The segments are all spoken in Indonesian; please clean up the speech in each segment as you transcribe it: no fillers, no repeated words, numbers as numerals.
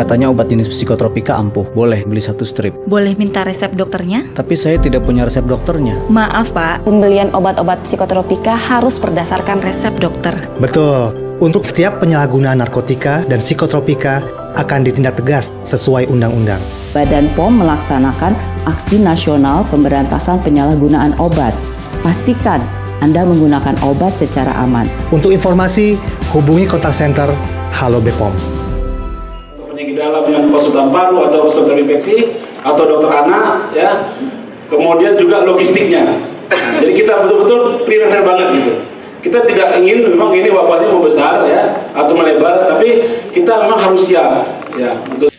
Katanya obat jenis psikotropika ampuh, boleh beli 1 strip. Boleh minta resep dokternya? Tapi saya tidak punya resep dokternya. Maaf Pak, pembelian obat-obat psikotropika harus berdasarkan resep dokter. Betul, untuk setiap penyalahgunaan narkotika dan psikotropika akan ditindak tegas sesuai undang-undang. Badan POM melaksanakan aksi nasional pemberantasan penyalahgunaan obat. Pastikan Anda menggunakan obat secara aman. Untuk informasi, hubungi kontak center Halo BPOM. Penyakit dalam yang konsultan paru atau konsultan infeksi atau dokter anak, ya. Kemudian juga logistiknya. Nah, jadi kita betul-betul primer banget gitu. Kita tidak ingin memang ini wabahnya mau besar ya atau melebar, tapi kita memang harus siap ya untuk.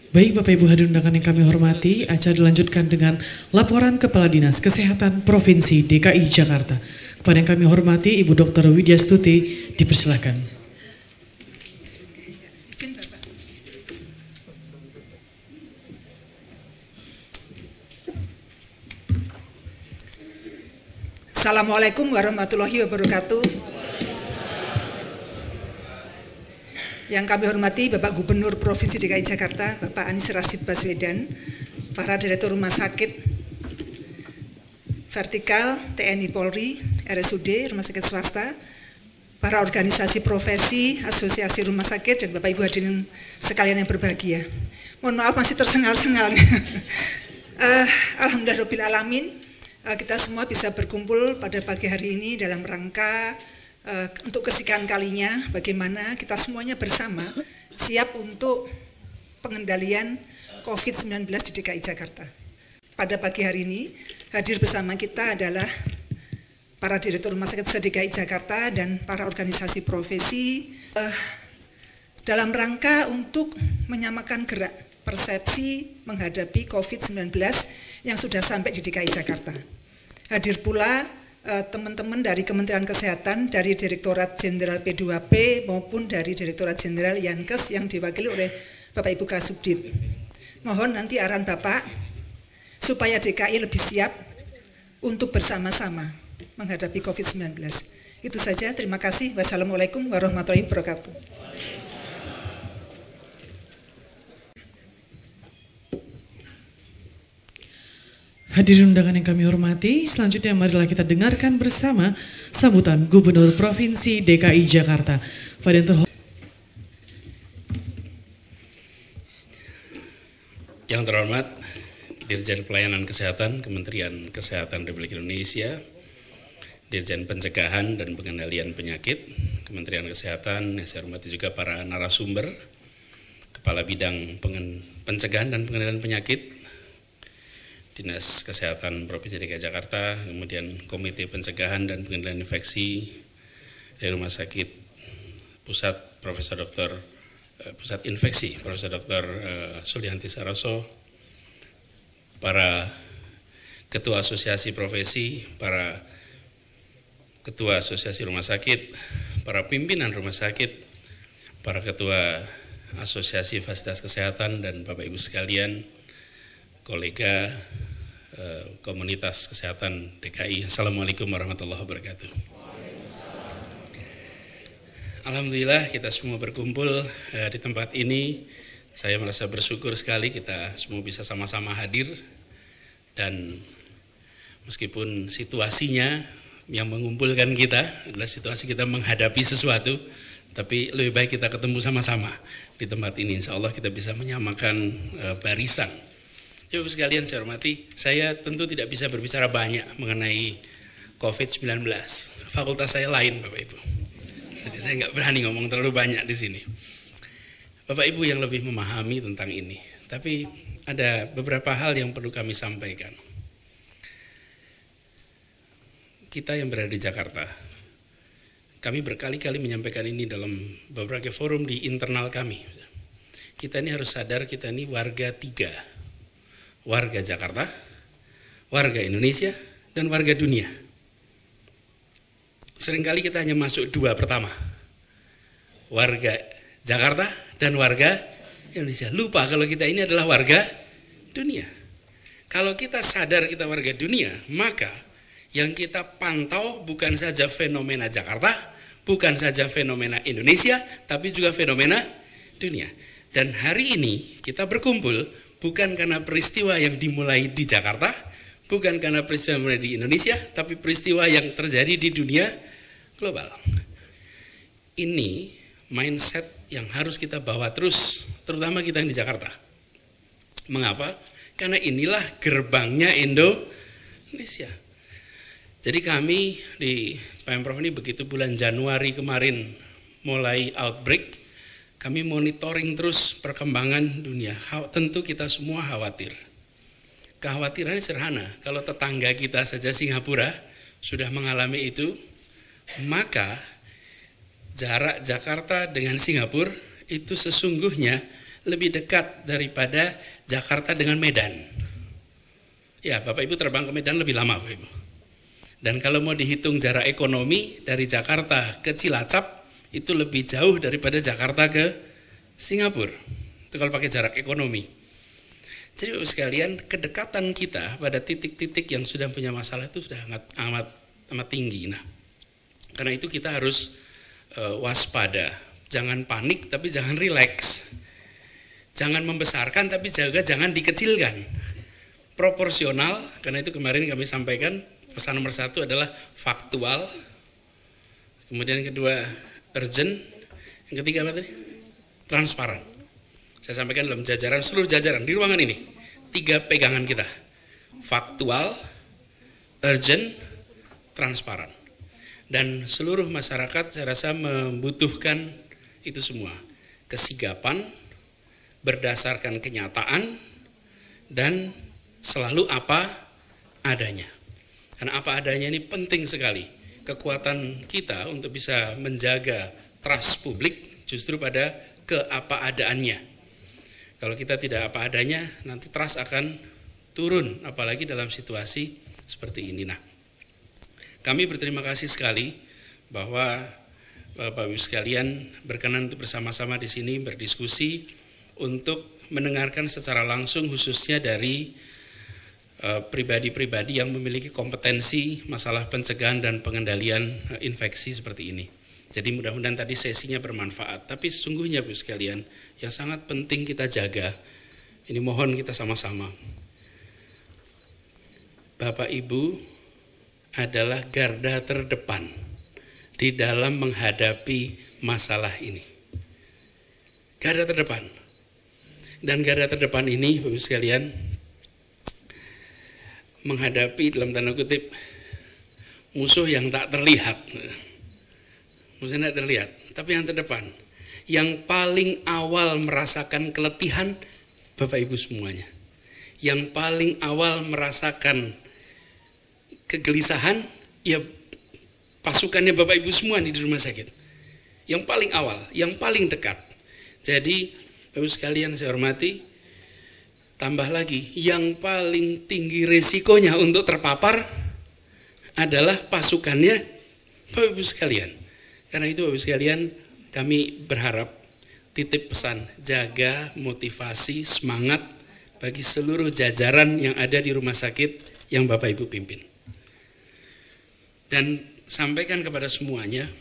Baik Bapak Ibu hadirin undangan yang kami hormati, acara dilanjutkan dengan laporan Kepala Dinas Kesehatan Provinsi DKI Jakarta. Kepada yang kami hormati Ibu Dr. Widya Stuti, dipersilakan. Assalamualaikum warahmatullahi wabarakatuh. Yang kami hormati Bapak Gubernur Provinsi DKI Jakarta, Bapak Anies Rashid Baswedan, para Direktur Rumah Sakit Vertikal, TNI Polri, RSUD, Rumah Sakit Swasta, para organisasi profesi, asosiasi rumah sakit, dan Bapak Ibu hadirin sekalian yang berbahagia. Mohon maaf masih tersengal-sengal. Alhamdulillahirrahmanirrahim, kita semua bisa berkumpul pada pagi hari ini dalam rangka untuk kesekian kalinya bagaimana kita semuanya bersama siap untuk pengendalian COVID-19 di DKI Jakarta. Pada pagi hari ini hadir bersama kita adalah para Direktur Rumah Sakit se-DKI Jakarta dan para organisasi profesi dalam rangka untuk menyamakan gerak persepsi menghadapi COVID-19 yang sudah sampai di DKI Jakarta. Hadir pula teman-teman dari Kementerian Kesehatan, dari Direktorat Jenderal P2P maupun dari Direktorat Jenderal Yankes yang diwakili oleh Bapak Ibu Kasubdit. Mohon nanti arahan Bapak supaya DKI lebih siap untuk bersama-sama menghadapi COVID-19. Itu saja, terima kasih. Wassalamualaikum warahmatullahi wabarakatuh. Hadirin undangan yang kami hormati, selanjutnya marilah kita dengarkan bersama sambutan Gubernur Provinsi DKI Jakarta. Yang terhormat Dirjen Pelayanan Kesehatan Kementerian Kesehatan Republik Indonesia, Dirjen Pencegahan dan Pengendalian Penyakit Kementerian Kesehatan, yang saya hormati juga para narasumber, Kepala Bidang Pencegahan dan Pengendalian Penyakit Dinas Kesehatan Provinsi DKI Jakarta, kemudian Komite Pencegahan dan Pengendalian Infeksi dari Rumah Sakit Pusat Pusat Infeksi Profesor Dr. Sulianti Saroso, para Ketua Asosiasi Profesi, para Ketua Asosiasi Rumah Sakit, para pimpinan rumah sakit, para Ketua Asosiasi Fasilitas Kesehatan, dan Bapak Ibu sekalian, kolega Komunitas Kesehatan DKI. Assalamualaikum warahmatullahi wabarakatuh. Alhamdulillah kita semua berkumpul di tempat ini. Saya merasa bersyukur sekali kita semua bisa sama-sama hadir, dan meskipun situasinya yang mengumpulkan kita adalah situasi kita menghadapi sesuatu, tapi lebih baik kita ketemu sama-sama di tempat ini. Insya Allah kita bisa menyamakan barisan. Ibu sekalian saya hormati, saya tentu tidak bisa berbicara banyak mengenai COVID-19. Fakultas saya lain, Bapak Ibu. Jadi saya nggak berani ngomong terlalu banyak di sini. Bapak Ibu yang lebih memahami tentang ini. Tapi ada beberapa hal yang perlu kami sampaikan. Kita yang berada di Jakarta, kami berkali-kali menyampaikan ini dalam beberapa forum di internal kami. Kita ini harus sadar, kita ini warga tiga. Warga Jakarta, warga Indonesia, dan warga dunia. Seringkali kita hanya masuk dua pertama. Warga Jakarta dan warga Indonesia. Lupa kalau kita ini adalah warga dunia. Kalau kita sadar kita warga dunia, maka yang kita pantau bukan saja fenomena Jakarta, bukan saja fenomena Indonesia, tapi juga fenomena dunia. Dan hari ini kita berkumpul bukan karena peristiwa yang dimulai di Jakarta, bukan karena peristiwa yang dimulai di Indonesia, tapi peristiwa yang terjadi di dunia global. Ini mindset yang harus kita bawa terus, terutama kita yang di Jakarta. Mengapa? Karena inilah gerbangnya Indonesia. Jadi kami di Pemprov ini begitu bulan Januari kemarin mulai outbreak, kami monitoring terus perkembangan dunia. Tentu kita semua khawatir. Kekhawatirannya sederhana, kalau tetangga kita saja Singapura sudah mengalami itu, maka jarak Jakarta dengan Singapura itu sesungguhnya lebih dekat daripada Jakarta dengan Medan. Ya, Bapak Ibu terbang ke Medan lebih lama, Bapak Ibu. Dan kalau mau dihitung jarak ekonomi dari Jakarta ke Cilacap itu lebih jauh daripada Jakarta ke Singapura. Itu kalau pakai jarak ekonomi. Jadi Bapak sekalian, kedekatan kita pada titik-titik yang sudah punya masalah itu sudah amat tinggi. Nah, karena itu kita harus waspada. Jangan panik tapi jangan rileks. Jangan membesarkan tapi juga jangan dikecilkan. Proporsional, karena itu kemarin kami sampaikan pesan nomor 1 adalah faktual, kemudian yang kedua urgent, yang ketiga apa tadi? Transparan. Saya sampaikan dalam jajaran, seluruh jajaran di ruangan ini, 3 pegangan kita, faktual, urgent, transparan. Dan seluruh masyarakat saya rasa membutuhkan itu semua, kesigapan, berdasarkan kenyataan, dan selalu apa adanya. Karena apa adanya ini penting sekali. Kekuatan kita untuk bisa menjaga trust publik justru pada keapa-adaannya. Kalau kita tidak apa adanya, nanti trust akan turun, apalagi dalam situasi seperti ini. Nah, kami berterima kasih sekali bahwa Bapak Ibu sekalian berkenan untuk bersama-sama di sini berdiskusi untuk mendengarkan secara langsung khususnya dari pribadi-pribadi yang memiliki kompetensi masalah pencegahan dan pengendalian infeksi seperti ini. Jadi mudah-mudahan tadi sesinya bermanfaat. Tapi sesungguhnya Bapak sekalian, yang sangat penting kita jaga, ini mohon kita sama-sama. Bapak Ibu adalah garda terdepan di dalam menghadapi masalah ini. Garda terdepan. Dan garda terdepan ini Bapak sekalian, menghadapi dalam tanda kutip musuh yang tak terlihat, musuh yang tak terlihat, tapi yang terdepan, yang paling awal merasakan keletihan Bapak Ibu semuanya, yang paling awal merasakan kegelisahan ya pasukannya Bapak Ibu semua di rumah sakit, yang paling awal, yang paling dekat. Jadi Bapak Ibu sekalian saya hormati, tambah lagi, yang paling tinggi resikonya untuk terpapar adalah pasukannya Bapak Ibu sekalian. Karena itu Bapak Ibu sekalian, kami berharap titip pesan, jaga motivasi, semangat bagi seluruh jajaran yang ada di rumah sakit yang Bapak Ibu pimpin. Dan sampaikan kepada semuanya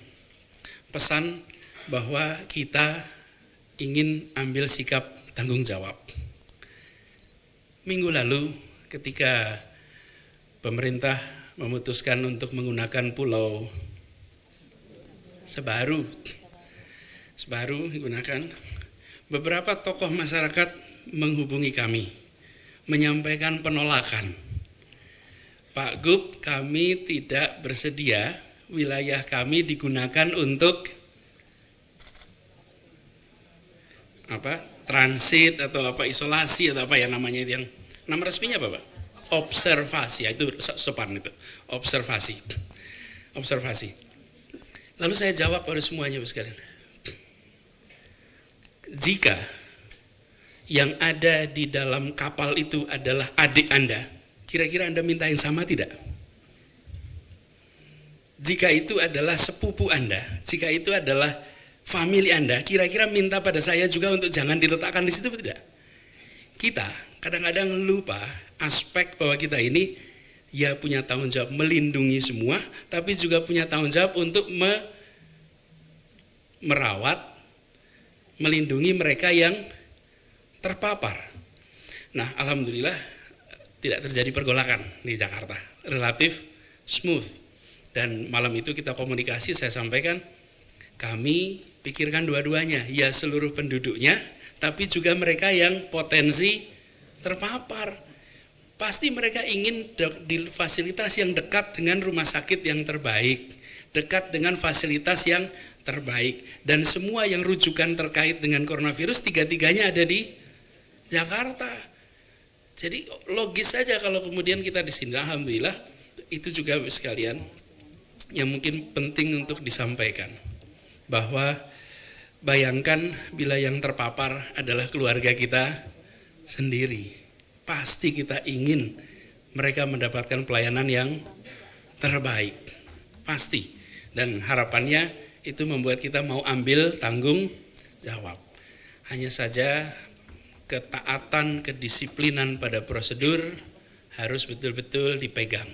pesan bahwa kita ingin ambil sikap tanggung jawab. Minggu lalu ketika pemerintah memutuskan untuk menggunakan pulau Sebaru digunakan, beberapa tokoh masyarakat menghubungi kami, menyampaikan penolakan. Pak Gub, kami tidak bersedia wilayah kami digunakan untuk transit atau isolasi atau apa ya namanya, yang nama resminya apa Pak? Observasi, itu sopan itu, observasi. Lalu saya jawab pada semuanya sekalian. Jika yang ada di dalam kapal itu adalah adik Anda, kira-kira Anda minta yang sama tidak? Jika itu adalah sepupu Anda, jika itu adalah famili Anda, kira-kira minta pada saya juga untuk jangan diletakkan di situ atau tidak? Kita kadang-kadang lupa aspek bahwa kita ini ya punya tanggung jawab melindungi semua, tapi juga punya tanggung jawab untuk merawat, melindungi mereka yang terpapar. Nah, alhamdulillah tidak terjadi pergolakan di Jakarta, relatif smooth. Dan malam itu kita komunikasi, saya sampaikan kami pikirkan dua-duanya, ya seluruh penduduknya, tapi juga mereka yang potensi terpapar. Pasti mereka ingin di fasilitas yang dekat dengan rumah sakit yang terbaik, dekat dengan fasilitas yang terbaik, dan semua yang rujukan terkait dengan coronavirus tiga-tiganya ada di Jakarta. Jadi logis saja kalau kemudian kita di sini. Alhamdulillah itu juga sekalian yang mungkin penting untuk disampaikan, bahwa bayangkan bila yang terpapar adalah keluarga kita sendiri, pasti kita ingin mereka mendapatkan pelayanan yang terbaik, pasti. Dan harapannya itu membuat kita mau ambil tanggung jawab. Hanya saja ketaatan, kedisiplinan pada prosedur harus betul-betul dipegang.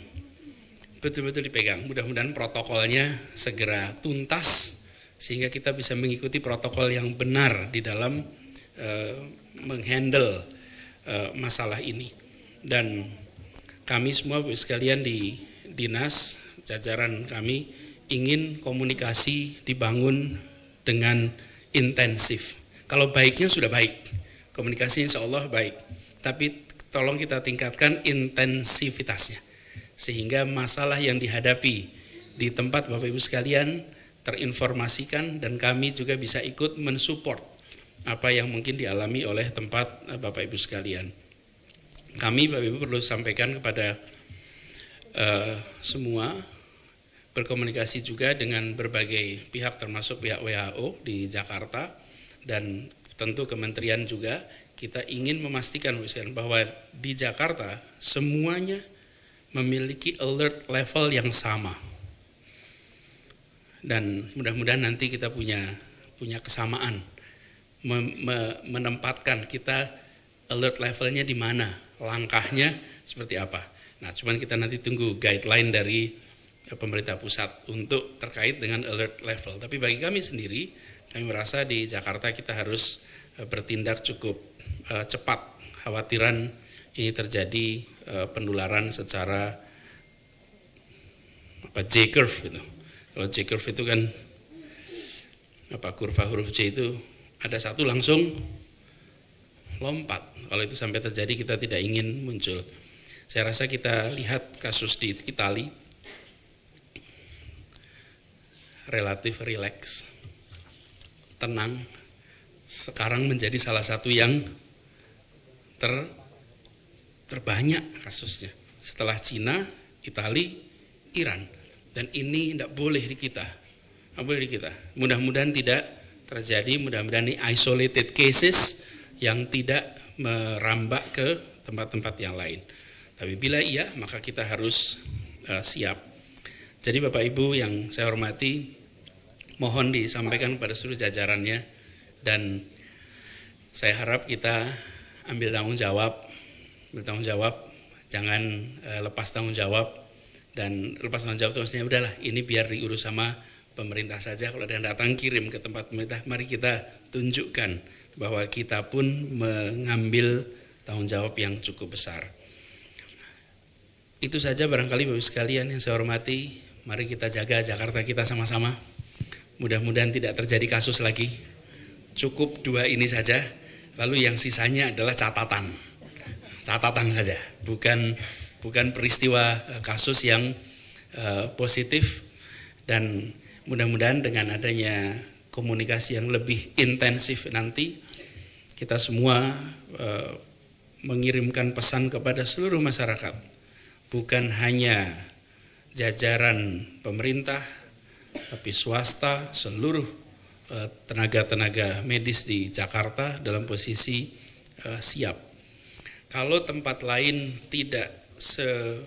Mudah-mudahan protokolnya segera tuntas sehingga kita bisa mengikuti protokol yang benar di dalam menghandle masalah ini. Dan kami semua sekalian di dinas, jajaran kami ingin komunikasi dibangun dengan intensif. Kalau baiknya sudah baik, komunikasi insya Allah baik, tapi tolong kita tingkatkan intensivitasnya sehingga masalah yang dihadapi di tempat Bapak Ibu sekalian terinformasikan, dan kami juga bisa ikut mensupport apa yang mungkin dialami oleh tempat Bapak Ibu sekalian. Kami Bapak Ibu perlu sampaikan kepada semua, berkomunikasi juga dengan berbagai pihak termasuk pihak WHO di Jakarta, dan tentu kementerian juga. Kita ingin memastikan bahwa di Jakarta semuanya memiliki alert level yang sama, dan mudah-mudahan nanti kita punya kesamaan menempatkan kita alert levelnya di mana, langkahnya seperti apa. Nah, cuman kita nanti tunggu guideline dari pemerintah pusat untuk terkait dengan alert level. Tapi bagi kami sendiri, kami merasa di Jakarta kita harus bertindak cukup cepat. Khawatiran ini terjadi penularan secara J-curve itu. Kalau J-curve itu kan kurva huruf J itu ada satu langsung lompat. Kalau itu sampai terjadi kita tidak ingin muncul. Saya rasa kita lihat kasus di Italia relatif rileks, tenang. Sekarang menjadi salah satu yang terbanyak kasusnya setelah Cina, Italia, Iran. Dan ini tidak boleh di kita. Mudah-mudahan tidak terjadi, mudah-mudahan ini isolated cases yang tidak merambak ke tempat-tempat yang lain. Tapi bila iya, maka kita harus siap. Jadi Bapak Ibu yang saya hormati, mohon disampaikan pada seluruh jajarannya, dan saya harap kita ambil tanggung jawab, jangan lepas tanggung jawab. Dan lepas tanggung jawab itu maksudnya udahlah, ini biar diurus sama pemerintah saja. Kalau ada yang datang kirim ke tempat pemerintah, mari kita tunjukkan bahwa kita pun mengambil tanggung jawab yang cukup besar. Itu saja barangkali Bapak sekalian yang saya hormati. Mari kita jaga Jakarta kita sama-sama. Mudah-mudahan tidak terjadi kasus lagi. Cukup 2 ini saja. Lalu yang sisanya adalah catatan saja, bukan peristiwa kasus yang positif. Dan mudah-mudahan dengan adanya komunikasi yang lebih intensif nanti, kita semua mengirimkan pesan kepada seluruh masyarakat, bukan hanya jajaran pemerintah, tapi swasta, seluruh tenaga-tenaga medis di Jakarta dalam posisi siap. Kalau tempat lain tidak secepat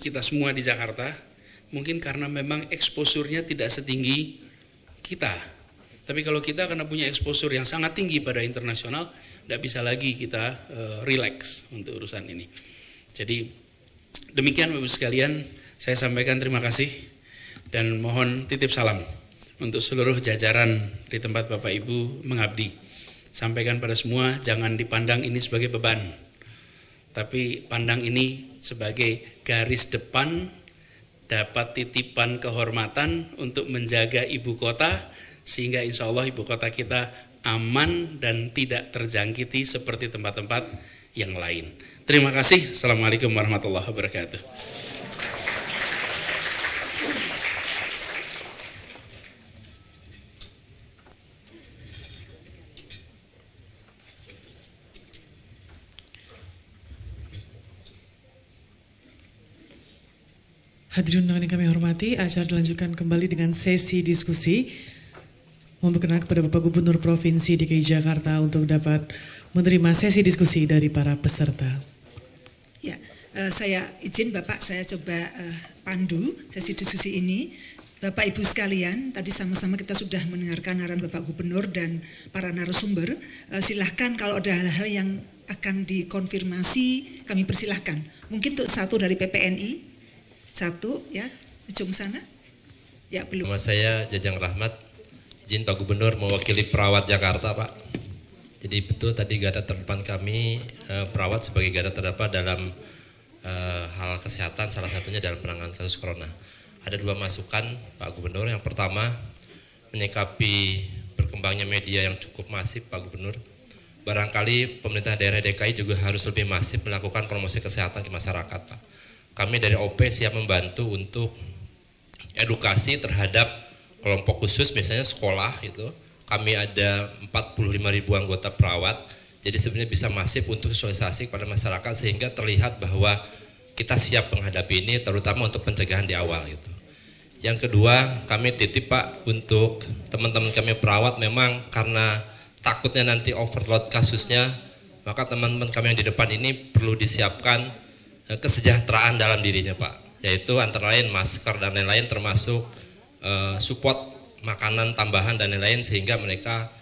kita semua di Jakarta, mungkin karena memang eksposurnya tidak setinggi kita. Tapi kalau kita karena punya eksposur yang sangat tinggi pada internasional, tidak bisa lagi kita relax untuk urusan ini. Jadi demikian Bapak sekalian, saya sampaikan terima kasih dan mohon titip salam untuk seluruh jajaran di tempat Bapak Ibu mengabdi. Sampaikan pada semua, jangan dipandang ini sebagai beban, tapi pandang ini sebagai garis depan, dapat titipan kehormatan untuk menjaga ibu kota, sehingga insya Allah ibu kota kita aman dan tidak terjangkiti seperti tempat-tempat yang lain. Terima kasih. Assalamualaikum warahmatullahi wabarakatuh. Hadirin undangan yang kami hormati, acara dilanjutkan kembali dengan sesi diskusi. Memperkenalkan kepada Bapak Gubernur Provinsi DKI Jakarta untuk dapat menerima sesi diskusi dari para peserta. Ya, saya izin Bapak, saya coba pandu sesi diskusi ini. Bapak Ibu sekalian, tadi sama-sama kita sudah mendengarkan arahan Bapak Gubernur dan para narasumber. Silahkan kalau ada hal-hal yang akan dikonfirmasi, kami persilahkan. Mungkin untuk satu dari PPNI, satu ya, ujung sana. Ya, belum. Nama saya Jajang Rahmat, izin Pak Gubernur mewakili perawat Jakarta, Pak. Jadi betul tadi garda terdepan kami, perawat sebagai garda terdepan dalam hal kesehatan, salah satunya dalam penanganan kasus corona. Ada dua masukan Pak Gubernur. Yang pertama, menyikapi berkembangnya media yang cukup masif Pak Gubernur. Barangkali pemerintah daerah DKI juga harus lebih masif melakukan promosi kesehatan di masyarakat, Pak. Kami dari OP siap membantu untuk edukasi terhadap kelompok khusus, misalnya sekolah itu. Kami ada 45.000 anggota perawat, jadi sebenarnya bisa masif untuk sosialisasi kepada masyarakat sehingga terlihat bahwa kita siap menghadapi ini, terutama untuk pencegahan di awal gitu. Yang kedua, kami titip Pak untuk teman-teman kami perawat, memang karena takutnya nanti overload kasusnya, maka teman-teman kami yang di depan ini perlu disiapkan kesejahteraan dalam dirinya Pak, yaitu antara lain masker dan lain-lain, termasuk support makanan tambahan dan lain-lain, sehingga mereka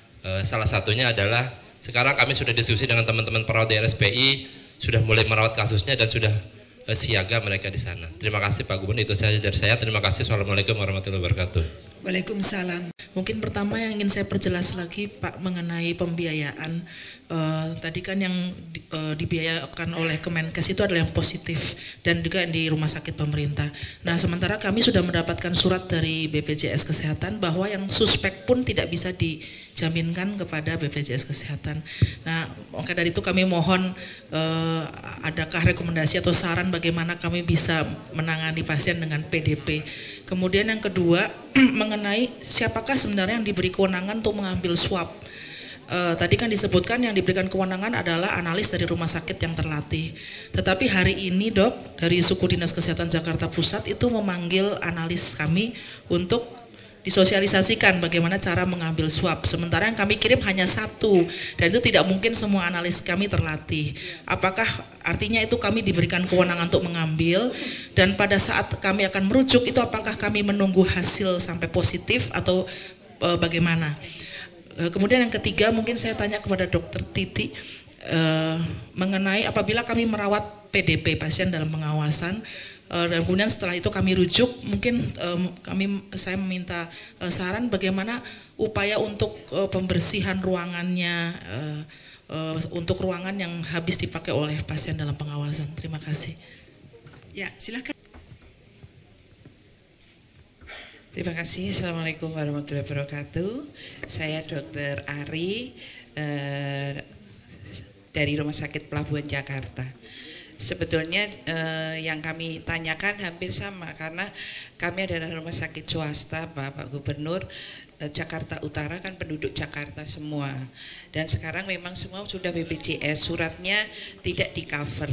salah satunya adalah sekarang kami sudah diskusi dengan teman-teman perawat di RSPI, sudah mulai merawat kasusnya dan sudah siaga mereka di sana. Terima kasih Pak Gubernur, itu saja dari saya. Terima kasih. Assalamualaikum warahmatullahi wabarakatuh. Waalaikumsalam. Mungkin pertama yang ingin saya perjelas lagi Pak mengenai pembiayaan. Tadi kan yang dibiayakan oleh Kemenkes itu adalah yang positif dan juga di rumah sakit pemerintah. Nah sementara kami sudah mendapatkan surat dari BPJS Kesehatan bahwa yang suspek pun tidak bisa dijaminkan kepada BPJS Kesehatan. Nah maka dari itu kami mohon adakah rekomendasi atau saran bagaimana kami bisa menangani pasien dengan PDP. Kemudian yang kedua mengenai siapakah sebenarnya yang diberi kewenangan untuk mengambil swab. Tadi kan disebutkan yang diberikan kewenangan adalah analis dari rumah sakit yang terlatih. Tetapi hari ini Dok, dari Suku Dinas Kesehatan Jakarta Pusat itu memanggil analis kami untuk disosialisasikan bagaimana cara mengambil swab. Sementara yang kami kirim hanya satu, dan itu tidak mungkin semua analis kami terlatih. Apakah artinya itu kami diberikan kewenangan untuk mengambil, dan pada saat kami akan merujuk itu apakah kami menunggu hasil sampai positif atau bagaimana? Kemudian yang ketiga mungkin saya tanya kepada Dokter Titi mengenai apabila kami merawat PDP, pasien dalam pengawasan, dan kemudian setelah itu kami rujuk, mungkin saya meminta saran bagaimana upaya untuk pembersihan ruangannya, untuk ruangan yang habis dipakai oleh pasien dalam pengawasan. Terima kasih. Ya, silakan. Terima kasih. Assalamualaikum warahmatullahi wabarakatuh. Saya Dr. Ari dari Rumah Sakit Pelabuhan Jakarta. Sebetulnya yang kami tanyakan hampir sama karena kami adalah rumah sakit swasta Bapak Gubernur, Jakarta Utara kan penduduk Jakarta semua, dan sekarang memang semua sudah BPJS, suratnya tidak di cover.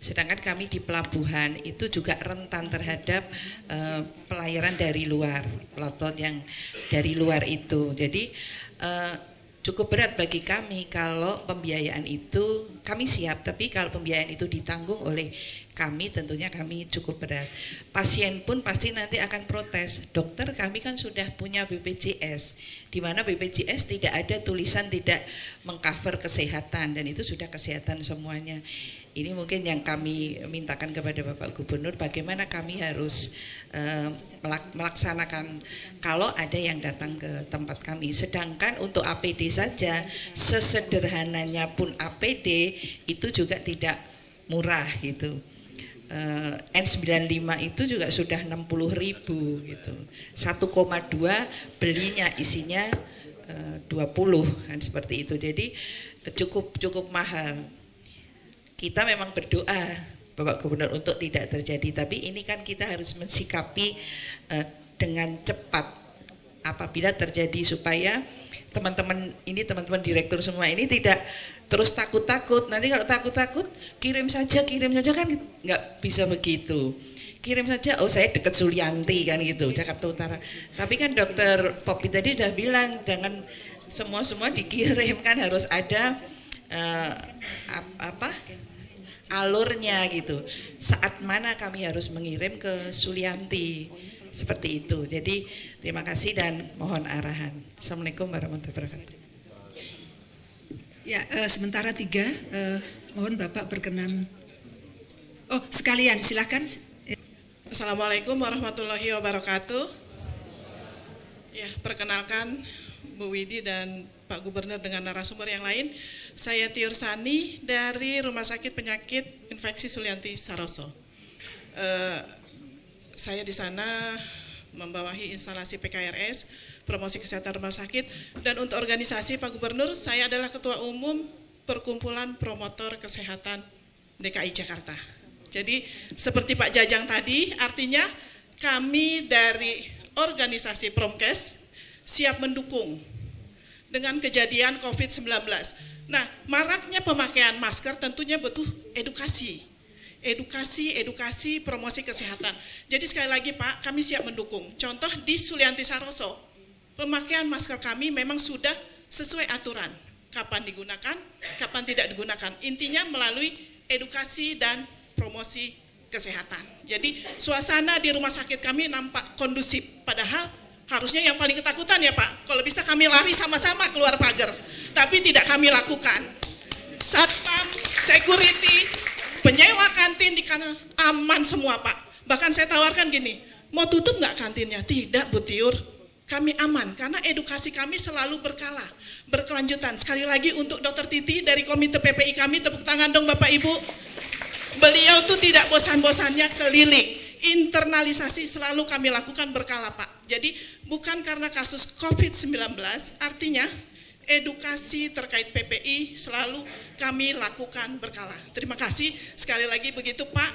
Sedangkan kami di pelabuhan itu juga rentan terhadap pelayaran dari luar, pelaut yang dari luar itu. Jadi cukup berat bagi kami kalau pembiayaan itu, kami siap, tapi kalau pembiayaan itu ditanggung oleh kami, tentunya kami cukup berat. Pasien pun pasti nanti akan protes, dokter kami kan sudah punya BPJS, di mana BPJS tidak ada tulisan tidak mengcover kesehatan, dan itu sudah kesehatan semuanya. Ini mungkin yang kami mintakan kepada Bapak Gubernur, bagaimana kami harus melaksanakan kalau ada yang datang ke tempat kami. Sedangkan untuk APD saja, sesederhananya pun APD itu juga tidak murah gitu. N95 itu juga sudah 60.000 gitu. 1,2 belinya isinya 20 kan seperti itu. Jadi cukup mahal. Kita memang berdoa Bapak Gubernur untuk tidak terjadi, tapi ini kan kita harus mensikapi dengan cepat apabila terjadi, supaya teman-teman direktur semua ini tidak terus takut-takut. Nanti kalau takut-takut kirim saja kan nggak bisa begitu. Kirim saja, oh saya dekat Sulianti kan gitu, Jakarta Utara. Tapi kan dokter Popi tadi udah bilang jangan semua dikirim, kan harus ada alurnya gitu. Saat mana kami harus mengirim ke Sulianti, seperti itu. Jadi terima kasih dan mohon arahan. Assalamualaikum warahmatullahi wabarakatuh. Ya, sementara 3, mohon Bapak berkenan. Oh, sekalian silakan. Assalamualaikum warahmatullahi wabarakatuh. Ya, perkenalkan Bu Widi dan Pak Gubernur dengan narasumber yang lain. Saya Tiur Sani dari Rumah Sakit Penyakit Infeksi Sulianti Saroso. Saya di sana membawahi instalasi PKRS, promosi kesehatan rumah sakit, dan untuk organisasi Pak Gubernur, saya adalah Ketua Umum Perkumpulan Promotor Kesehatan DKI Jakarta. Jadi seperti Pak Jajang tadi, artinya kami dari organisasi Promkes siap mendukung dengan kejadian COVID-19. Nah, maraknya pemakaian masker tentunya butuh edukasi, promosi kesehatan. Jadi sekali lagi Pak, kami siap mendukung. Contoh di Sulianti Saroso, pemakaian masker kami memang sudah sesuai aturan. Kapan digunakan, kapan tidak digunakan. Intinya melalui edukasi dan promosi kesehatan. Jadi suasana di rumah sakit kami nampak kondusif. Padahal harusnya yang paling ketakutan ya Pak, kalau bisa kami lari sama-sama keluar pagar. Tapi tidak kami lakukan. Satpam, security, penyewa kantin di kanan aman semua Pak. Bahkan saya tawarkan gini, mau tutup nggak kantinnya? Tidak Bu Tiur, kami aman karena edukasi kami selalu berkala, berkelanjutan. Sekali lagi untuk Dr. Titi dari Komite PPI kami, tepuk tangan dong Bapak Ibu. Beliau tuh tidak bosan-bosannya keliling. Internalisasi selalu kami lakukan berkala Pak. Jadi bukan karena kasus COVID-19, artinya edukasi terkait PPI selalu kami lakukan berkala. Terima kasih sekali lagi begitu Pak,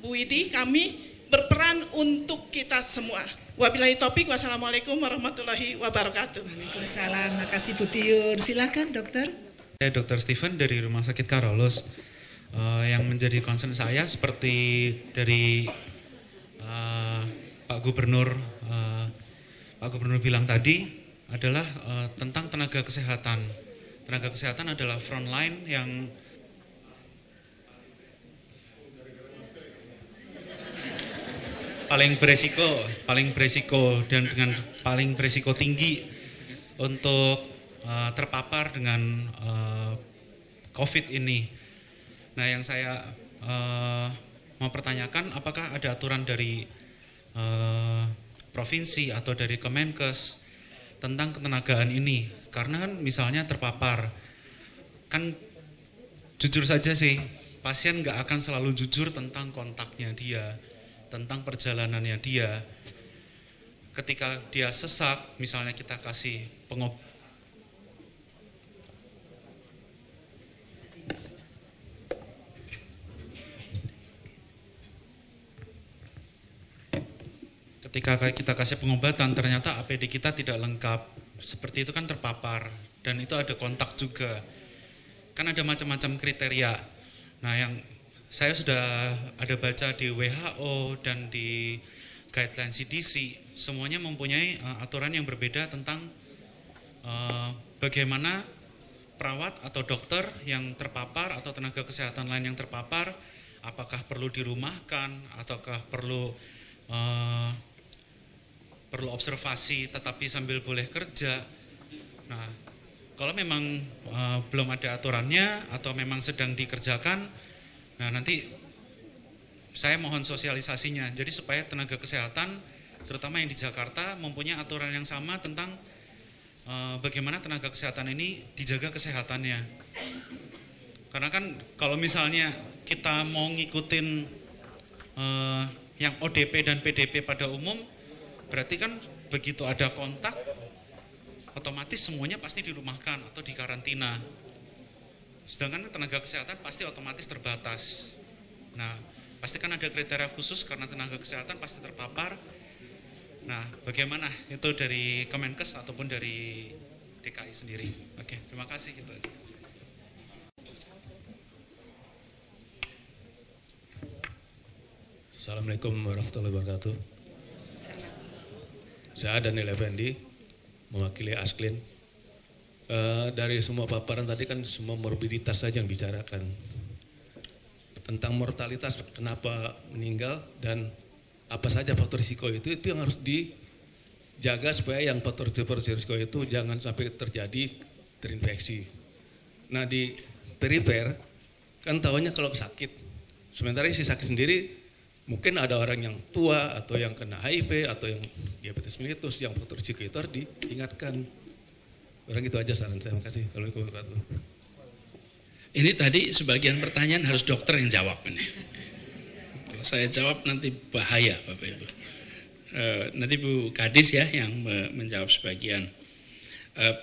Bu Widi, kami berperan untuk kita semua. Wabillahi taufik, wassalamualaikum warahmatullahi wabarakatuh. Waalaikumsalam, makasih Bu Tiur. Silakan dokter. Saya Dr. Steven dari Rumah Sakit Carolus. Yang menjadi concern saya seperti dari Pak Gubernur bilang tadi adalah tentang tenaga kesehatan. Tenaga kesehatan adalah frontline yang paling beresiko dan dengan paling beresiko tinggi untuk terpapar dengan COVID ini. Nah, yang saya mau pertanyakan, apakah ada aturan dari provinsi atau dari Kemenkes tentang ketenagaan ini? Karena kan misalnya terpapar, kan jujur saja sih, pasien nggak akan selalu jujur tentang kontaknya dia, tentang perjalanannya dia. Ketika dia sesak, misalnya kita kasih pengobatan, ketika kita kasih pengobatan ternyata APD kita tidak lengkap, seperti itu kan terpapar, dan itu ada kontak juga. Kan ada macam-macam kriteria. Nah, yang saya sudah ada baca di WHO dan di guideline CDC, semuanya mempunyai aturan yang berbeda tentang bagaimana perawat atau dokter yang terpapar atau tenaga kesehatan lain yang terpapar, apakah perlu dirumahkan ataukah perlu observasi tetapi sambil boleh kerja. Nah, kalau memang belum ada aturannya atau memang sedang dikerjakan, nah nanti saya mohon sosialisasinya. Jadi supaya tenaga kesehatan, terutama yang di Jakarta, mempunyai aturan yang sama tentang bagaimana tenaga kesehatan ini dijaga kesehatannya. Karena kan kalau misalnya kita mau ngikutin yang ODP dan PDP pada umum, berarti kan begitu ada kontak, otomatis semuanya pasti dirumahkan atau dikarantina. Sedangkan tenaga kesehatan pasti otomatis terbatas. Nah, pasti kan ada kriteria khusus karena tenaga kesehatan pasti terpapar. Nah, bagaimana itu dari Kemenkes ataupun dari DKI sendiri? Oke, terima kasih. Assalamualaikum warahmatullahi wabarakatuh. Saya Daniel Effendi, mewakili Asklin. Dari semua paparan tadi kan semua morbiditas saja yang bicarakan. Tentang mortalitas, kenapa meninggal dan apa saja faktor risiko itu yang harus dijaga supaya yang faktor risiko itu jangan sampai terjadi terinfeksi. Nah, di perifer kan tahunya kalau sakit, sementara si sakit sendiri mungkin ada orang yang tua atau yang kena HIV atau yang diabetes mellitus, yang faktor risiko itu harus diingatkan. Orang itu aja saran saya. Terima kasih. Assalamualaikum warahmatullahi wabarakatuh. Ini tadi sebagian pertanyaan harus dokter yang jawab ini. Kalau saya jawab nanti bahaya Bapak Ibu. Nanti Bu Kadis ya yang menjawab sebagian.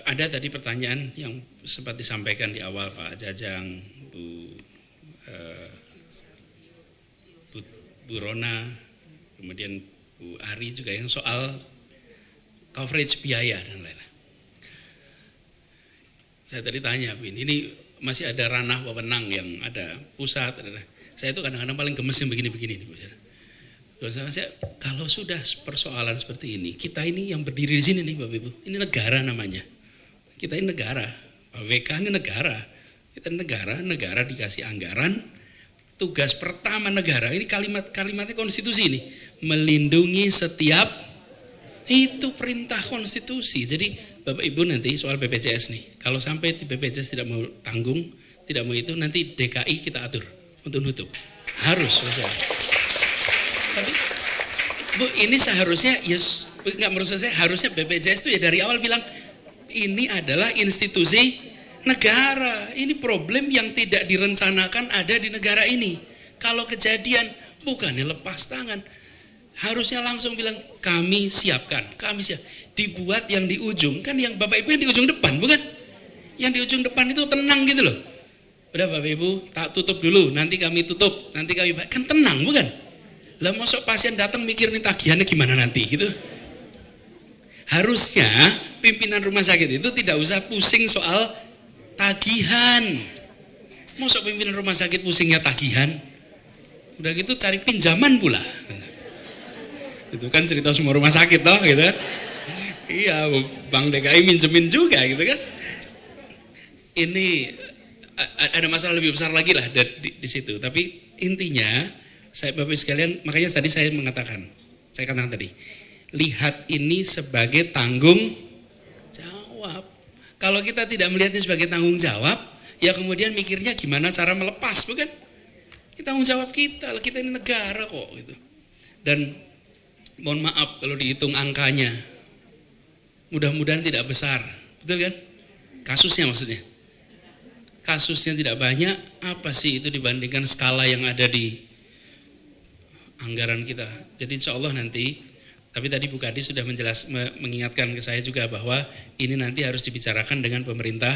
Ada tadi pertanyaan yang sempat disampaikan di awal Pak Jajang, Bu Rona, kemudian Bu Ari juga yang soal coverage biaya dan lain-lain. Saya tadi tanya, Bu, ini masih ada ranah wewenang yang ada pusat. Saya itu kadang-kadang paling gemes yang begini-begini. Kalau sudah persoalan seperti ini, kita ini yang berdiri di sini nih Bapak Ibu, ini negara namanya. Kita ini negara, WK ini negara. Kita negara dikasih anggaran. Tugas pertama negara, ini kalimatnya konstitusi ini, melindungi setiap, itu perintah konstitusi. Jadi Bapak Ibu nanti soal BPJS nih, kalau sampai di BPJS tidak mau tanggung, tidak mau itu, nanti DKI kita atur untuk nutup. Harus. Tapi Bu, ini seharusnya, nggak menurut saya, harusnya BPJS itu ya dari awal bilang, ini adalah institusi negara, ini problem yang tidak direncanakan ada di negara ini. Kalau kejadian bukannya lepas tangan, harusnya langsung bilang kami siapkan, kami siap. Dibuat yang di ujung, kan yang Bapak Ibu yang di ujung depan, bukan? Yang di ujung depan itu tenang gitu loh. Udah Bapak Ibu tak tutup dulu, nanti kami tutup, nanti kami kan tenang, bukan? Lah masuk pasien datang mikir nih tagihannya gimana nanti gitu. Harusnya pimpinan rumah sakit itu tidak usah pusing soal tagihan. Masa pimpinan rumah sakit pusingnya tagihan? Udah gitu cari pinjaman pula. Itu kan cerita semua rumah sakit toh gitu kan. Iya, Bank DKI minjemin juga gitu kan. Ini ada masalah lebih besar lagi lah di situ. Tapi intinya saya Bapak sekalian, makanya tadi saya katakan tadi, lihat ini sebagai tanggung jawab. Kalau kita tidak melihatnya sebagai tanggung jawab, ya kemudian mikirnya gimana cara melepas, bukan? Kita tanggung jawab kita ini negara kok gitu. Dan mohon maaf kalau dihitung angkanya, mudah-mudahan tidak besar, betul kan? Kasusnya maksudnya. Kasusnya tidak banyak, apa sih itu dibandingkan skala yang ada di anggaran kita. Jadi insya Allah nanti, tapi tadi Bu Kadis sudah mengingatkan ke saya juga bahwa ini nanti harus dibicarakan dengan pemerintah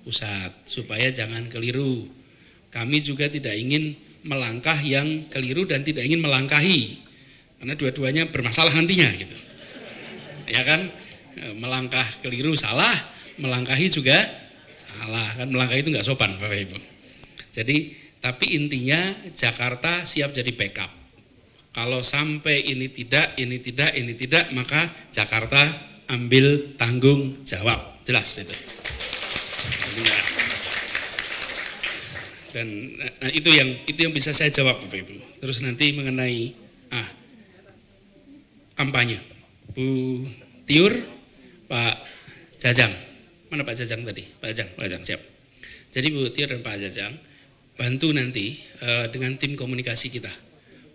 pusat supaya jangan keliru. Kami juga tidak ingin melangkah yang keliru dan tidak ingin melangkahi karena dua-duanya bermasalah nantinya gitu. Ya kan, melangkah keliru salah, melangkahi juga salah, kan melangkahi itu nggak sopan Bapak Ibu. Jadi tapi intinya Jakarta siap jadi backup. Kalau sampai ini tidak, maka Jakarta ambil tanggung jawab, jelas itu. Dan nah, itu yang bisa saya jawab Bapak Ibu. Terus nanti mengenai kampanye, Bu Tiur, Pak Jajang, mana Pak Jajang tadi? Pak Jajang siap. Jadi Bu Tiur dan Pak Jajang bantu nanti dengan tim komunikasi kita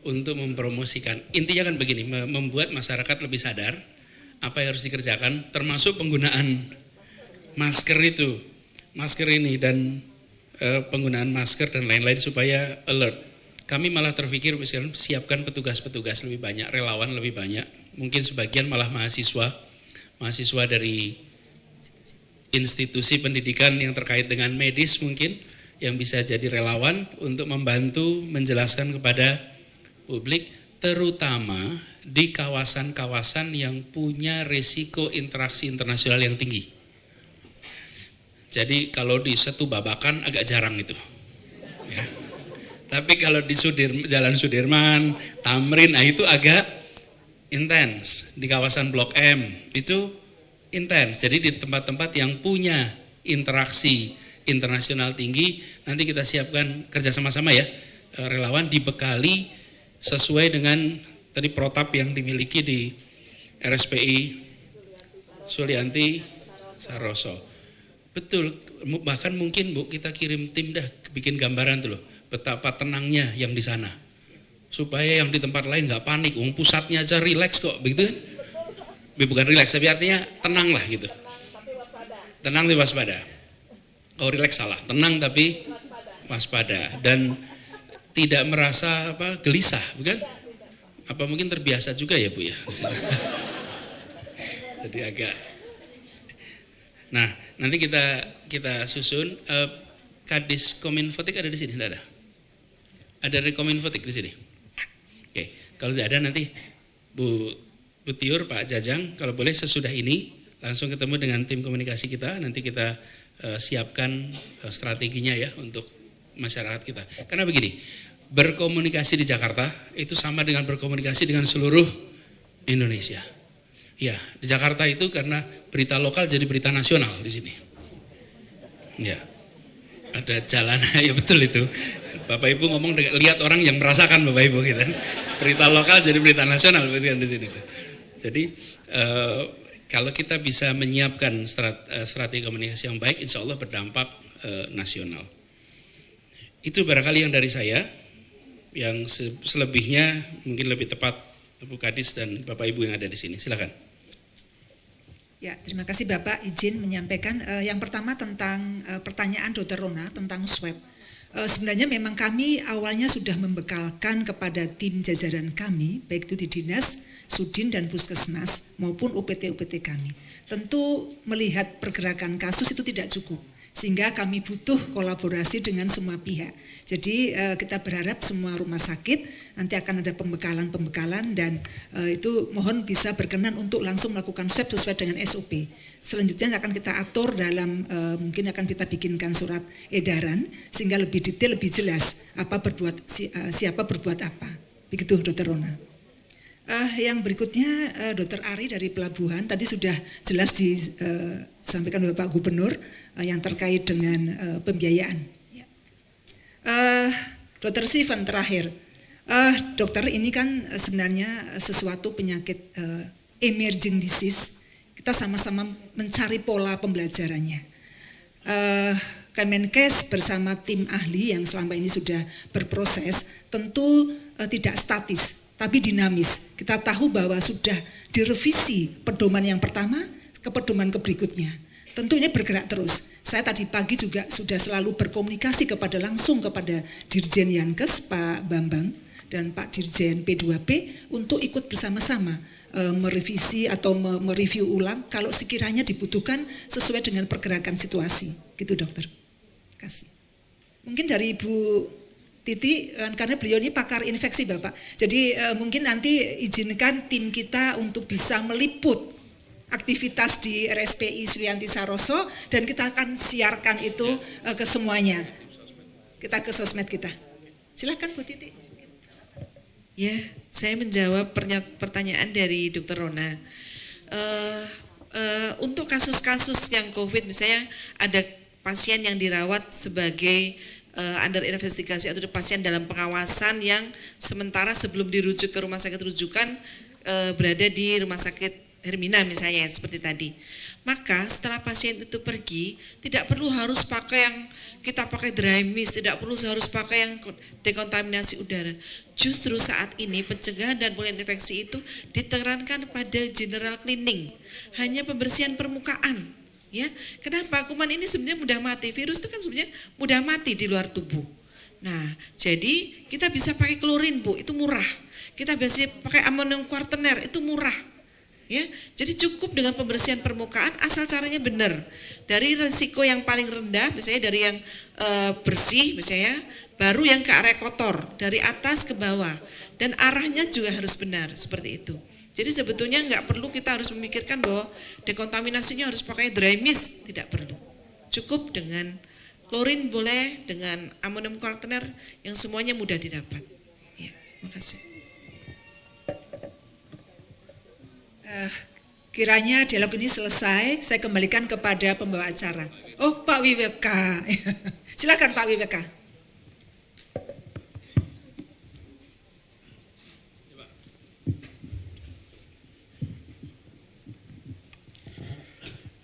untuk mempromosikan. Intinya kan begini, membuat masyarakat lebih sadar apa yang harus dikerjakan, termasuk penggunaan masker ini dan penggunaan masker dan lain-lain supaya alert. Kami malah terpikir misalnya siapkan petugas-petugas lebih banyak, relawan lebih banyak, mungkin sebagian malah mahasiswa dari institusi pendidikan yang terkait dengan medis mungkin, yang bisa jadi relawan untuk membantu menjelaskan kepada publik, terutama di kawasan-kawasan yang punya risiko interaksi internasional yang tinggi. Jadi kalau di Setu Babakan agak jarang itu. Ya. Tapi kalau di Jalan Sudirman, Tamrin, itu agak intens. Di kawasan Blok M itu intens. Jadi di tempat-tempat yang punya interaksi internasional tinggi, nanti kita siapkan kerja sama-sama ya, relawan dibekali sesuai dengan tadi protap yang dimiliki di RSPI Sulianti Saroso. Betul, bahkan mungkin Bu kita kirim tim dah bikin gambaran tuh loh, betapa tenangnya yang di sana. Supaya yang di tempat lain nggak panik, pusatnya aja rileks kok, begitu kan? Bukan rileks, tapi artinya tenang lah gitu. Tenang tapi waspada. Oh rileks salah, tenang tapi waspada dan tidak merasa gelisah, bukan? Apa mungkin terbiasa juga ya Bu ya? Jadi agak. Nah, nanti kita susun. Kadis Kominfotik ada di sini, tidak ada? Ada dari Kominfotik di sini. Oke, kalau tidak ada nanti Bu Tiur, Pak Jajang, kalau boleh sesudah ini langsung ketemu dengan tim komunikasi kita. Nanti kita siapkan strateginya ya untuk masyarakat kita. Karena begini, berkomunikasi di Jakarta itu sama dengan berkomunikasi dengan seluruh Indonesia. Ya, di Jakarta itu karena berita lokal jadi berita nasional di sini. Ya, ada jalan, ya betul itu. Bapak Ibu ngomong lihat orang yang merasakan Bapak Ibu gitu. Berita lokal jadi berita nasional di sini. Jadi kalau kita bisa menyiapkan strategi komunikasi yang baik, insya Allah berdampak nasional. Itu barangkali yang dari saya. Yang selebihnya mungkin lebih tepat Bu Kadis dan Bapak Ibu yang ada di sini. Silakan. Ya, terima kasih Bapak izin menyampaikan. Yang pertama tentang pertanyaan Dr. Rona tentang swab. Sebenarnya memang kami awalnya sudah membekalkan kepada tim jajaran kami, baik itu di Dinas, Sudin dan Puskesmas maupun UPT-UPT kami. Tentu melihat pergerakan kasus itu tidak cukup, sehingga kami butuh kolaborasi dengan semua pihak. Jadi kita berharap semua rumah sakit nanti akan ada pembekalan dan itu mohon bisa berkenan untuk langsung melakukan swab sesuai dengan SOP. Selanjutnya akan kita atur dalam mungkin akan kita bikinkan surat edaran sehingga lebih detail, lebih jelas siapa berbuat apa. Begitu Dr. Rona. Yang berikutnya Dr. Ari dari Pelabuhan tadi sudah jelas disampaikan oleh Pak Gubernur yang terkait dengan pembiayaan. Dr. Steven terakhir, dokter ini kan sebenarnya sesuatu penyakit emerging disease. Kita sama-sama mencari pola pembelajarannya. Kemenkes bersama tim ahli yang selama ini sudah berproses tentu tidak statis, tapi dinamis. Kita tahu bahwa sudah direvisi pedoman yang pertama ke pedoman ke berikutnya. Tentu ini bergerak terus. Saya tadi pagi juga sudah selalu berkomunikasi langsung kepada Dirjen Yankes Pak Bambang dan Pak Dirjen P2P untuk ikut bersama-sama merevisi atau mereview ulang kalau sekiranya dibutuhkan sesuai dengan pergerakan situasi. Gitu dokter. Terima kasih. Mungkin dari Ibu Titi, karena beliau ini pakar infeksi Bapak. Jadi mungkin nanti izinkan tim kita untuk bisa meliput aktivitas di RSPI Sulianti Saroso dan kita akan siarkan itu ke semuanya. Kita ke sosmed kita. Silakan Bu Titi. Ya, saya menjawab pertanyaan dari Dr. Rona. Untuk kasus-kasus yang COVID, misalnya ada pasien yang dirawat sebagai under investigasi atau pasien dalam pengawasan yang sementara sebelum dirujuk ke rumah sakit rujukan berada di rumah sakit Hermina misalnya seperti tadi. Maka setelah pasien itu pergi, tidak perlu harus pakai yang kita pakai dry mist, tidak perlu harus pakai yang dekontaminasi udara. Justru saat ini pencegahan dan pemulihan infeksi itu ditekankan pada general cleaning, hanya pembersihan permukaan. Ya, kenapa? Kuman ini sebenarnya mudah mati, virus itu kan sebenarnya mudah mati di luar tubuh. Nah, jadi kita bisa pakai klorin Bu, itu murah. Kita bisa pakai amonium kuartener, itu murah. Ya, jadi cukup dengan pembersihan permukaan asal caranya benar. Dari risiko yang paling rendah, misalnya dari yang bersih, misalnya, baru yang ke area kotor, dari atas ke bawah, dan arahnya juga harus benar seperti itu. Jadi sebetulnya nggak perlu kita harus memikirkan bahwa dekontaminasinya harus pakai dry mist, tidak perlu. Cukup dengan klorin boleh, dengan amonium kuartener yang semuanya mudah didapat. Ya, makasih. Kiranya dialog ini selesai, saya kembalikan kepada pembawa acara. Oh, Pak Wiweka. Silakan Pak Wiweka.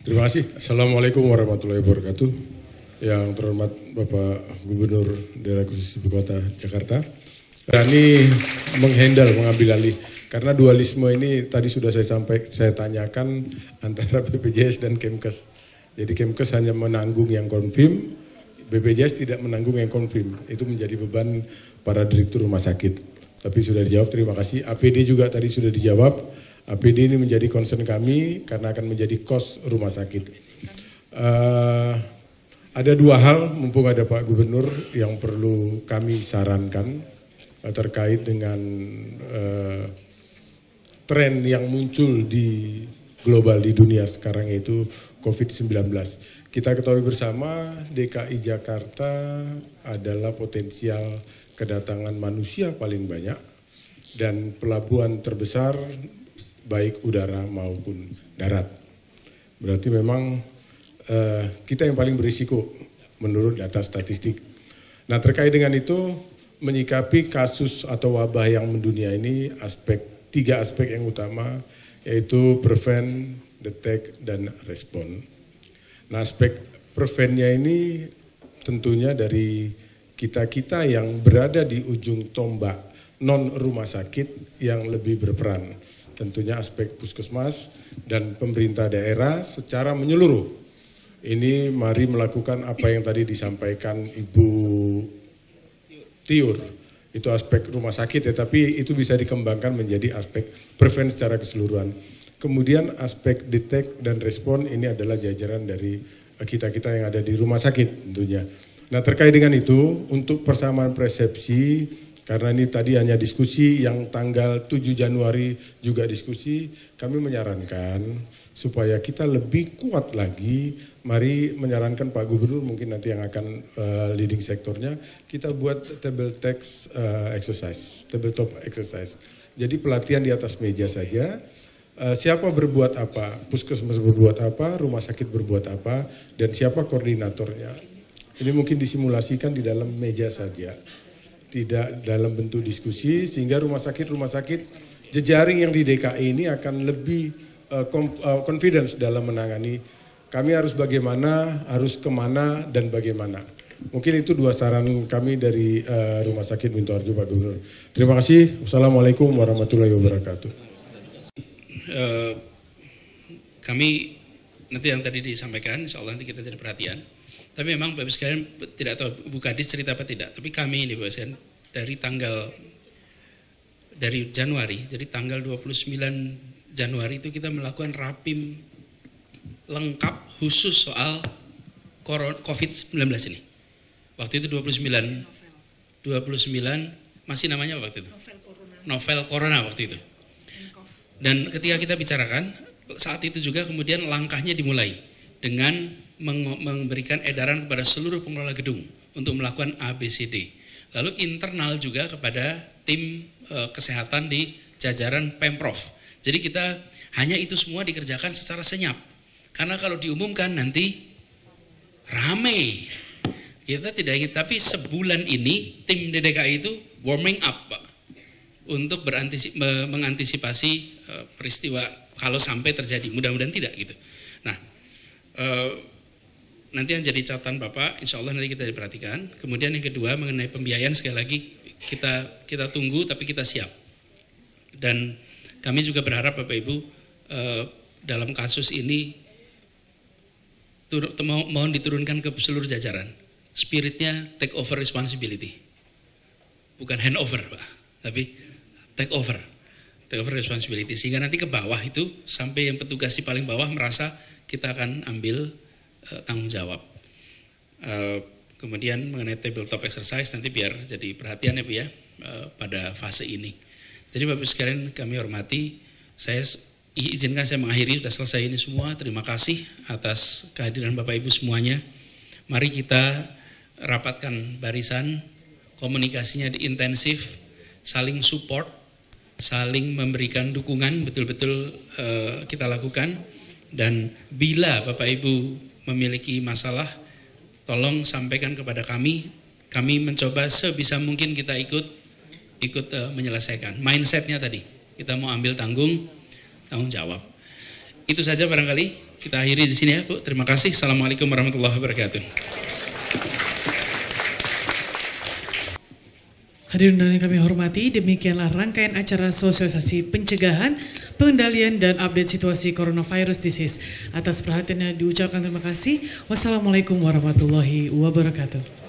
Terima kasih. Assalamualaikum warahmatullahi wabarakatuh. Yang terhormat Bapak Gubernur Daerah Khusus Ibu Kota Jakarta. Berani mengambil alih. Karena dualisme ini tadi sudah saya tanyakan antara BPJS dan Kemkes. Jadi Kemkes hanya menanggung yang konfirm, BPJS tidak menanggung yang konfirm. Itu menjadi beban para direktur rumah sakit. Tapi sudah dijawab, terima kasih. APD juga tadi sudah dijawab. APD ini menjadi concern kami karena akan menjadi kos rumah sakit. Ada dua hal, mumpung ada Pak Gubernur, yang perlu kami sarankan terkait dengan tren yang muncul di global di dunia sekarang, yaitu COVID-19. Kita ketahui bersama DKI Jakarta adalah potensial kedatangan manusia paling banyak dan pelabuhan terbesar baik udara maupun darat. Berarti memang kita yang paling berisiko menurut data statistik. Nah, terkait dengan itu, menyikapi kasus atau wabah yang mendunia ini, tiga aspek yang utama, yaitu prevent, detect, dan respond. Nah, aspek preventnya ini tentunya dari kita-kita yang berada di ujung tombak non rumah sakit yang lebih berperan. Tentunya aspek puskesmas dan pemerintah daerah secara menyeluruh. Ini mari melakukan apa yang tadi disampaikan Ibu Tiur. Itu aspek rumah sakit ya, tapi itu bisa dikembangkan menjadi aspek prevent secara keseluruhan. Kemudian aspek detect dan respon ini adalah jajaran dari kita-kita yang ada di rumah sakit tentunya. Nah, terkait dengan itu, untuk persamaan persepsi, karena ini tadi hanya diskusi, yang tanggal 7 Januari juga diskusi, kami menyarankan supaya kita lebih kuat lagi, mari menyarankan Pak Gubernur mungkin nanti yang akan leading sektornya, kita buat tabletop exercise. Jadi pelatihan di atas meja saja, siapa berbuat apa, puskesmas berbuat apa, rumah sakit berbuat apa, dan siapa koordinatornya. Ini mungkin disimulasikan di dalam meja saja. Tidak dalam bentuk diskusi, sehingga rumah sakit jejaring yang di DKI ini akan lebih confidence dalam menangani. Kami harus bagaimana, harus kemana, dan bagaimana. Mungkin itu dua saran kami dari Rumah Sakit Minto Harjo, Pak Gubernur. Terima kasih. Wassalamualaikum warahmatullahi wabarakatuh. Kami nanti yang tadi disampaikan, insya Allah nanti kita jadi perhatian. Tapi memang Bapak sekalian tidak tahu Bu Kadis cerita apa tidak. Tapi kami ini Bapak sekalian dari Januari, jadi tanggal 29 Januari itu kita melakukan rapim lengkap khusus soal COVID-19 ini. Waktu itu 29 29 masih namanya apa waktu itu? Novel Corona waktu itu. Dan ketika kita bicarakan, saat itu juga kemudian langkahnya dimulai dengan memberikan edaran kepada seluruh pengelola gedung untuk melakukan ABCD. Lalu internal juga kepada tim kesehatan di jajaran Pemprov. Jadi kita hanya itu semua dikerjakan secara senyap. Karena kalau diumumkan nanti rame. Kita tidak ingin, tapi sebulan ini tim DKI itu warming up, Pak, untuk mengantisipasi peristiwa kalau sampai terjadi. Mudah-mudahan tidak gitu. Nah, nanti yang jadi catatan Bapak, insya Allah nanti kita diperhatikan. Kemudian yang kedua mengenai pembiayaan, sekali lagi kita tunggu tapi kita siap. Dan kami juga berharap Bapak Ibu dalam kasus ini mohon diturunkan ke seluruh jajaran. Spiritnya take over responsibility. Bukan hand over, Pak, tapi take over responsibility. Sehingga nanti ke bawah itu sampai yang petugas di paling bawah merasa kita akan ambil tanggung jawab. Kemudian mengenai tabletop exercise nanti biar jadi perhatian ya Bu ya pada fase ini. Jadi Bapak Ibu sekalian kami hormati, saya izinkan saya mengakhiri, sudah selesai ini semua. Terima kasih atas kehadiran Bapak Ibu semuanya. Mari kita rapatkan barisan, komunikasinya intensif, saling support, saling memberikan dukungan, betul-betul kita lakukan. Dan bila Bapak Ibu memiliki masalah, tolong sampaikan kepada kami. Kami mencoba sebisa mungkin kita ikut menyelesaikan. Mindsetnya tadi, kita mau ambil tanggung jawab. Itu saja barangkali kita akhiri di sini ya Bu. Terima kasih. Assalamualaikum warahmatullahi wabarakatuh. Hadirin yang kami hormati, demikianlah rangkaian acara sosialisasi pencegahan, pengendalian dan update situasi coronavirus disease. Atas perhatiannya diucapkan terima kasih. Wassalamualaikum warahmatullahi wabarakatuh.